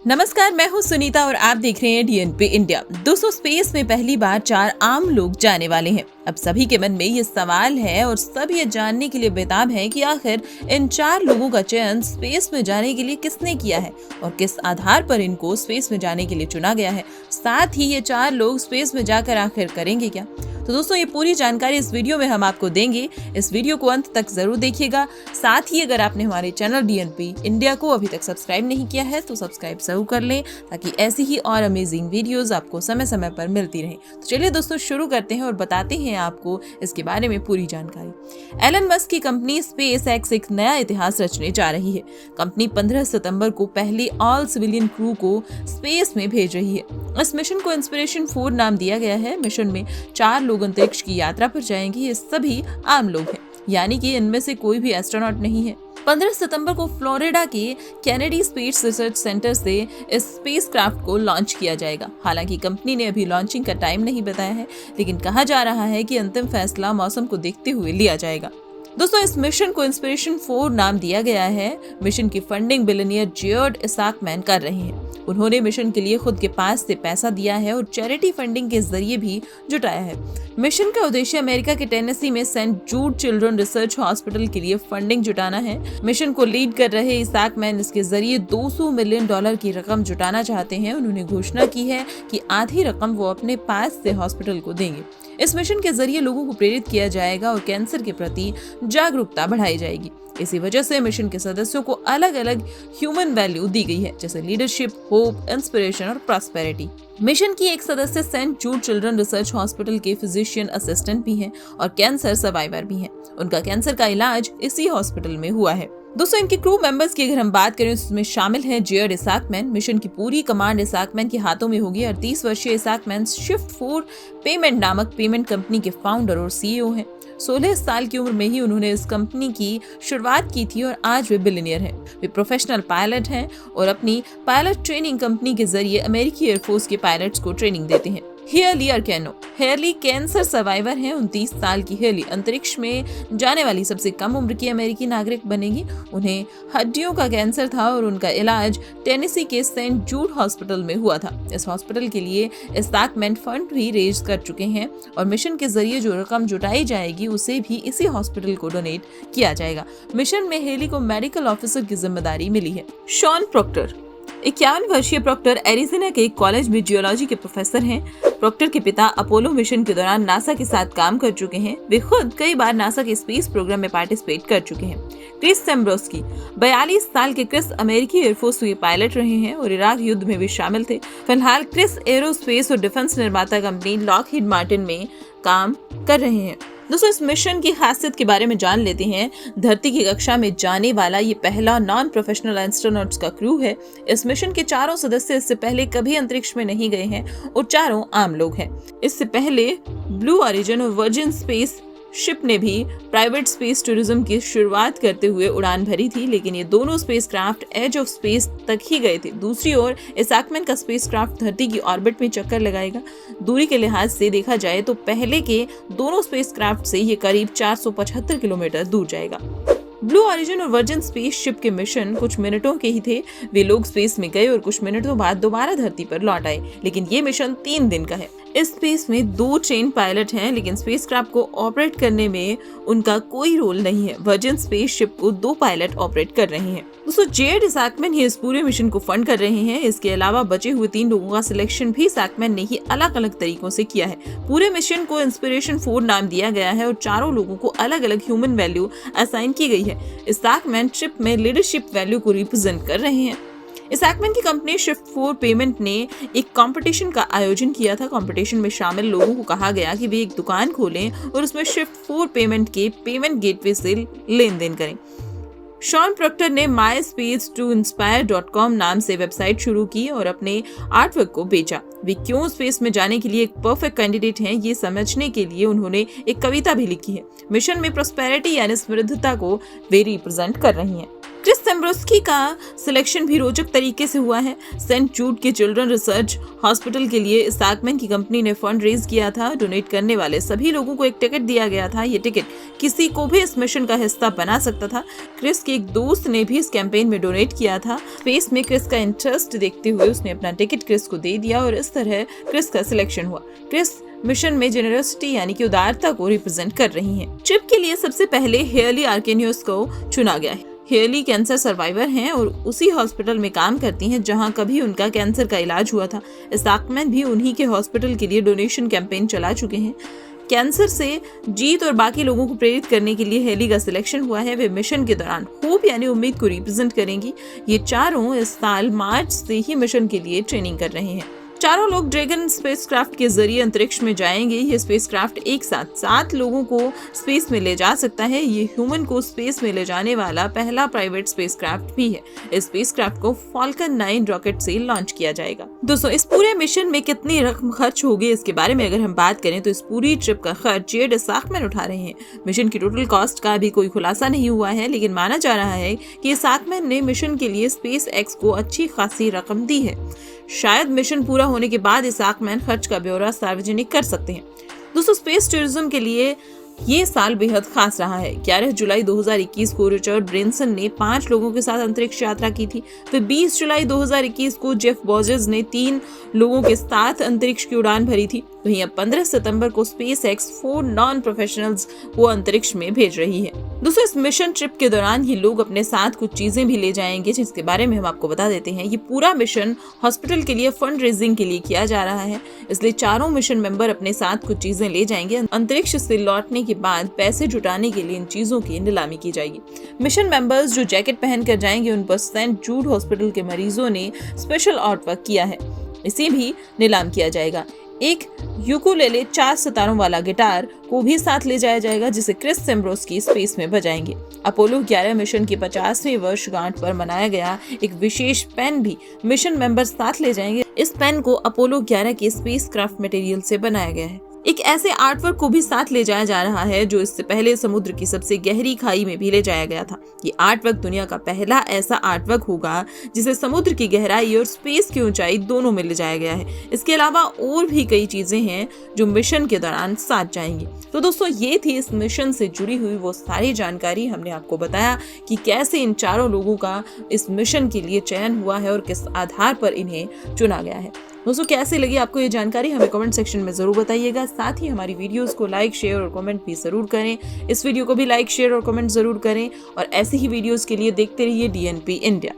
नमस्कार, मैं हूं सुनीता और आप देख रहे हैं डीएनपी इंडिया। दोस्तों, स्पेस में पहली बार 4 आम लोग जाने वाले हैं। अब सभी के मन में ये सवाल है और सब ये जानने के लिए बेताब हैं कि आखिर इन 4 लोगों का चयन स्पेस में जाने के लिए किसने किया है और किस आधार पर इनको स्पेस में जाने के लिए चुना गया है। साथ ही ये 4 लोग स्पेस में जाकर आखिर करेंगे क्या। तो दोस्तों, ये पूरी जानकारी इस वीडियो में हम आपको देंगे। इस वीडियो को अंत तक जरूर देखिएगा। साथ ही अगर आपने हमारे चैनल डीएनपी इंडिया को अभी तक सब्सक्राइब नहीं किया है तो सब्सक्राइब जरूर कर लें, ताकि ऐसी ही और अमेजिंग वीडियोस आपको समय समय पर मिलती रहे। तो चलिए दोस्तों, शुरू करते हैं और बताते हैं आपको इसके बारे में पूरी जानकारी। एलन मस्क की कंपनी स्पेस एक्स एक नया इतिहास रचने जा रही है। कंपनी 15 सितंबर को पहली ऑल सिविलियन क्रू को स्पेस में भेज रही है। इस मिशन को इंस्पिरेशन 4 नाम दिया गया है। मिशन में 4 लोग अंतरिक्ष की यात्रा पर जाएंगे। ये सभी आम लोग हैं, यानी कि इनमें से कोई भी एस्ट्रोनॉट नहीं है। 15 सितंबर को फ्लोरिडा के कैनेडी स्पेस रिसर्च सेंटर से इस स्पेसक्राफ्ट को लॉन्च किया जाएगा। हालांकि कंपनी ने अभी लॉन्चिंग का टाइम नहीं बताया है, लेकिन कहा जा रहा है कि अंतिम फैसला मौसम को देखते हुए लिया जाएगा। दोस्तों, इस मिशन को इंस्पिरेशन 4 नाम दिया गया है। मिशन की फंडिंग बिलियनियर जॉर्ज इसाकमैन कर रहे हैं। उन्होंने मिशन के लिए खुद के पास से पैसा दिया है और चैरिटी फंडिंग के जरिए भी जुटाया है। मिशन का उद्देश्य अमेरिका के टेनेसी में सेंट जूड चिल्ड्रन रिसर्च हॉस्पिटल के लिए फंडिंग जुटाना है। मिशन को लीड कर रहे इसाकमैन इसके जरिए $200 मिलियन की रकम जुटाना चाहते हैं। उन्होंने घोषणा की है कि आधी रकम वो अपने पास से हॉस्पिटल को देंगे। इस मिशन के जरिए लोगों को प्रेरित किया जाएगा और कैंसर के प्रति जागरूकता बढ़ाई जाएगी। इसी वजह से मिशन के सदस्यों को अलग अलग ह्यूमन वैल्यू दी गई है, जैसे लीडरशिप, होप, इंस्पिरेशन और प्रॉस्पेरिटी। मिशन की एक सदस्य सेंट जूड चिल्ड्रन रिसर्च हॉस्पिटल के फिजिशियन असिस्टेंट भी हैं और कैंसर सर्वाइवर भी हैं। उनका कैंसर का इलाज इसी हॉस्पिटल में हुआ है। दोस्तों, इनके क्रू मेंबर्स की अगर हम बात करें, उसमें शामिल हैं जॉर्ज इसाकमैन। मिशन की पूरी कमांड इसाकमैन के हाथों में होगी। 38 वर्षीय इसाकमैन शिफ्ट 4 पेमेंट नामक पेमेंट कंपनी के फाउंडर और सीईओ हैं। 16 साल की उम्र में ही उन्होंने इस कंपनी की शुरुआत की थी और आज वे बिलियनियर हैं। वे प्रोफेशनल पायलट हैं और अपनी पायलट ट्रेनिंग कंपनी के जरिए अमेरिकी एयरफोर्स के पायलट्स को ट्रेनिंग देते हैं। हेरली कैंसर सर्वाइवर हैं। 29 साल की हेरली अंतरिक्ष में जाने वाली सबसे कम उम्र की अमेरिकी नागरिक बनेगी। उन्हें हड्डियों का कैंसर था और उनका इलाज टेनेसी के सेंट जूड हॉस्पिटल में हुआ था। इस हॉस्पिटल के लिए इसाकमैन फंड भी रेज कर चुके हैं और मिशन के जरिए जो रकम जुटाई जाएगी उसे भी इसी हॉस्पिटल को डोनेट किया जाएगा। मिशन में हेरली को मेडिकल ऑफिसर की जिम्मेदारी मिली है। शॉन प्रोक्टर 51 वर्षीय प्रोक्टर एरिज़ोना के एक कॉलेज में जियोलॉजी के प्रोफेसर हैं। प्रोक्टर के पिता अपोलो मिशन के दौरान नासा के साथ काम कर चुके हैं। वे खुद कई बार नासा के स्पेस प्रोग्राम में पार्टिसिपेट कर चुके हैं। क्रिस सेम्ब्रोस्की 42 साल के क्रिस अमेरिकी एयरफोर्स के पायलट रहे हैं और इराक युद्ध में भी शामिल थे। फिलहाल क्रिस एरोस्पेस और डिफेंस निर्माता कंपनी लॉकहीड मार्टिन में काम कर रहे हैं। दोस्तों, इस मिशन की खासियत के बारे में जान लेते हैं। धरती की कक्षा में जाने वाला ये पहला नॉन प्रोफेशनल एस्ट्रोनॉट्स का क्रू है। इस मिशन के 4 सदस्य इससे पहले कभी अंतरिक्ष में नहीं गए हैं और 4 आम लोग हैं। इससे पहले ब्लू ओरिजिन और वर्जिन स्पेस शिप ने भी प्राइवेट स्पेस टूरिज्म की शुरुआत करते हुए उड़ान भरी थी, लेकिन ये दोनों स्पेसक्राफ्ट एज ऑफ स्पेस तक ही गए थे। दूसरी ओर इसाकमैन का स्पेसक्राफ्ट धरती की ऑर्बिट में चक्कर लगाएगा। दूरी के लिहाज से देखा जाए तो पहले के दोनों स्पेसक्राफ्ट से ये करीब 475 किलोमीटर दूर जाएगा। ब्लू ओरिजिन और वर्जिन स्पेस शिप के मिशन कुछ मिनटों के ही थे। वे लोग स्पेस में गए और कुछ मिनटों बाद दोबारा धरती पर लौट आए, लेकिन ये मिशन 3 दिन का है। इस स्पेस में 2 ट्रेन पायलट हैं, लेकिन स्पेसक्राफ्ट को ऑपरेट करने में उनका कोई रोल नहीं है। वर्जिन स्पेस शिप को 2 पायलट ऑपरेट कर रहे हैं। दोस्तों, जॉर्ज इसाकमैन ही इस पूरे मिशन को फंड कर रहे हैं। इसके अलावा बचे हुए 3 लोगों का सिलेक्शन भी इसाकमैन ने ही अलग अलग तरीकों से किया है। पूरे मिशन को इंस्पिरेशन 4 नाम दिया गया है और 4 लोगों को अलग अलग ह्यूमन वैल्यू असाइन की गई है। इसाकमैन शिप में लीडरशिप वैल्यू को रिप्रेजेंट कर रहे हैं। इसाकमैन की कंपनी शिफ्ट 4 पेमेंट ने एक कंपटीशन का आयोजन किया था। कंपटीशन में शामिल लोगों को कहा गया कि वे एक दुकान खोलें और उसमें शिफ्ट 4 पेमेंट के पेमेंट गेटवे से लेन देन करें। शॉन प्रोक्टर ने myspace2inspire.com नाम से वेबसाइट शुरू की और अपने आर्टवर्क को बेचा। वे क्यों स्पेस में जाने के लिए एक परफेक्ट कैंडिडेट हैं, ये समझने के लिए उन्होंने एक कविता भी लिखी है। मिशन में प्रॉस्पेरिटी यानी समृद्धता को वे रिप्रेजेंट कर रही हैं। क्रिस सेम्ब्रोस्की का सिलेक्शन भी रोचक तरीके से हुआ है। सेंट जूड के चिल्ड्रन रिसर्च हॉस्पिटल के लिए इसाकमैन की कंपनी ने फंड रेज किया था। डोनेट करने वाले सभी लोगों को एक टिकट दिया गया था। ये टिकट किसी को भी इस मिशन का हिस्सा बना सकता था। क्रिस के एक दोस्त ने भी इस कैंपेन में डोनेट किया था। स्पेस में क्रिस का इंटरेस्ट देखते हुए उसने अपना टिकट क्रिस को दे दिया और इस तरह क्रिस का सिलेक्शन हुआ। क्रिस मिशन में जेनरसिटी यानी कि उदारता को रिप्रेजेंट कर रही हैं। ट्रिप के लिए सबसे पहले हेयरली आर्केनियस को चुना गया है। हेयरली कैंसर सर्वाइवर हैं और उसी हॉस्पिटल में काम करती हैं जहां कभी उनका कैंसर का इलाज हुआ था। इसाकमैन भी उन्हीं के हॉस्पिटल के लिए डोनेशन कैंपेन चला चुके हैं। कैंसर से जीत और बाकी लोगों को प्रेरित करने के लिए हेयरली का सिलेक्शन हुआ है। वे मिशन के दौरान होप यानी उम्मीद को रिप्रेजेंट करेंगी। ये चारों इस साल मार्च से ही मिशन के लिए ट्रेनिंग कर रहे हैं। चारों लोग ड्रैगन स्पेसक्राफ्ट के जरिए अंतरिक्ष में जाएंगे। ये स्पेसक्राफ्ट एक साथ 7 लोगों को स्पेस में ले जा सकता है। ये ह्यूमन को स्पेस में ले जाने वाला पहला प्राइवेट स्पेसक्राफ्ट भी है। इस स्पेसक्राफ्ट को फाल्कन 9 रॉकेट से लॉन्च किया जाएगा। दोस्तों, इस पूरे मिशन में कितनी रकम खर्च होगी इसके बारे में अगर हम बात करें तो इस पूरी ट्रिप का खर्च जेड इसाकमैन उठा रहे हैं। मिशन की टोटल कॉस्ट का अभी कोई खुलासा नहीं हुआ है, लेकिन माना जा रहा है कि इसाकमैन ने मिशन के लिए स्पेस एक्स को अच्छी खासी रकम दी है। शायद मिशन पूरा होने के बाद इसाकमैन खर्च का ब्यौरा सार्वजनिक कर सकते हैं। दोस्तों, स्पेस टूरिज्म के लिए ये साल बेहद खास रहा है। 11 जुलाई 2021 को रिचर्ड ब्रेंसन ने 5 लोगों के साथ अंतरिक्ष यात्रा की थी। फिर 20 जुलाई 2021 को जेफ बेजोस ने 3 लोगों के साथ अंतरिक्ष की उड़ान भरी थी। वहीं अब 15 सितंबर को स्पेस एक्स 4 नॉन प्रोफेशनल्स को अंतरिक्ष में भेज रही है। दोस्तों, इस मिशन ट्रिप के दौरान ये लोग अपने साथ कुछ चीजें भी ले जाएंगे, जिसके बारे में हम आपको बता देते हैं। ये पूरा मिशन हॉस्पिटल के लिए फंड रेजिंग के लिए किया जा रहा है, इसलिए चारों मिशन मेंबर अपने साथ कुछ चीजें ले जाएंगे। अंतरिक्ष से लौटने के बाद पैसे जुटाने के लिए इन चीजों की नीलामी की जाएगी। मिशन मेंबर्स जो जैकेट पहनकर जाएंगे उन पर सेंट जूड हॉस्पिटल के मरीजों ने स्पेशल आर्ट वर्क किया है, इसे भी नीलाम किया जाएगा। एक यूकुलेले 4 सितारों वाला गिटार को भी साथ ले जाया जाएगा, जिसे क्रिस सेम्ब्रोस्की स्पेस में बजाएंगे। अपोलो 11 मिशन की 50वीं वर्षगांठ पर मनाया गया एक विशेष पेन भी मिशन मेंबर्स साथ ले जाएंगे। इस पेन को अपोलो 11 के स्पेसक्राफ्ट मटेरियल से बनाया गया है। एक ऐसे आर्टवर्क को भी साथ ले जाया जा रहा है जो इससे पहले समुद्र की सबसे गहरी खाई में भी ले जाया गया था। ये आर्टवर्क दुनिया का पहला ऐसा आर्टवर्क होगा जिसे समुद्र की गहराई और स्पेस की ऊंचाई दोनों में ले जाया गया है। इसके अलावा और भी कई चीजें हैं जो मिशन के दौरान साथ जाएंगी। तो दोस्तों, ये थी इस मिशन से जुड़ी हुई वो सारी जानकारी। हमने आपको बताया कि कैसे इन चारों लोगों का इस मिशन के लिए चयन हुआ है और किस आधार पर इन्हें चुना गया है। दोस्तों, कैसे लगी आपको ये जानकारी हमें कमेंट सेक्शन में जरूर बताइएगा। साथ ही हमारी वीडियोस को लाइक, शेयर और कमेंट भी जरूर करें। इस वीडियो को भी लाइक, शेयर और कमेंट जरूर करें और ऐसे ही वीडियोस के लिए देखते रहिए DNP इंडिया।